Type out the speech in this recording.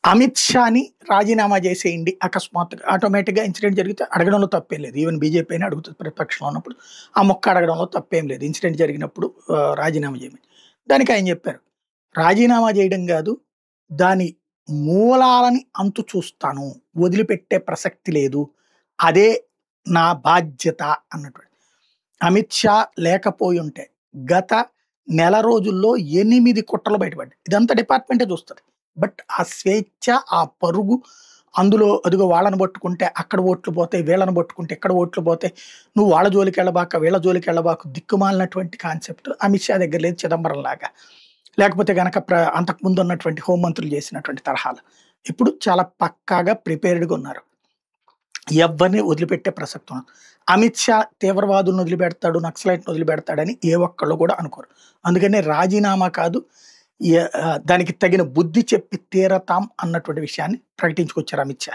అమిత్ షాని రాజీనామా చేసేయండి అకస్మాత్తుగా ఆటోమేటిక్‌గా ఇన్సిడెంట్ జరిగితే అడగడంలో తప్పేం లేదు. ఈవెన్ బీజేపీ అయినా అడుగుతది ప్రతిపక్షంలో ఉన్నప్పుడు. ఆ మొక్క అడగడంలో తప్పేం లేదు. ఇన్సిడెంట్ జరిగినప్పుడు రాజీనామా చేయమని. దానికి ఆయన చెప్పారు. రాజీనామా చేయడం గాదు. దాని మూలాలని అంతు చూస్తాను. వదిలిపెట్టే ప్రసక్తి లేదు. అదే నా బాధ్యత అన్నటువంటి. అమిత్ షా లేకపోయుంటే గత నెల రోజుల్లో 8 కుట్రలు బయటపడ్డాయి. ఇదంతా డిపార్ట్‌మెంటే చూస్తది. బట్ ఆ స్వేచ్ఛ, ఆ పరుగు అందులో అదిగో వాళ్ళని పట్టుకుంటే అక్కడ ఓట్లు పోతాయి, వీళ్ళని పట్టుకుంటే ఇక్కడ ఓట్లు పోతాయి. నువ్వు వాళ్ళ జోలికెళ్ళబాక, వీళ్ళ జోలికెళ్ళబాకు దిక్కుమాలినటువంటి కాన్సెప్ట్ అమిత్ షా దగ్గర లేదు చిదంబరం లాగా. లేకపోతే గనక అంతకుముందు ఉన్నటువంటి హోంమంత్రులు చేసినటువంటి తరహాలు. ఇప్పుడు చాలా పక్కాగా ప్రిపేర్డ్‌గా ఉన్నారు. ఎవ్వరిని వదిలిపెట్టే ప్రసక్తి ఉండదు. అమిత్ షా తీవ్రవాదులను వదిలిపెడతాడు, నక్సలైట్‌ని వదిలిపెడతాడని ఏ ఒక్కళ్ళు కూడా అనుకోరు. అందుకనే రాజీనామా కాదు, దానికి తగిన బుద్ధి చెప్పి తీరతాం అన్నటువంటి విషయాన్ని ప్రకటించుకొచ్చారు అమిత్ షా.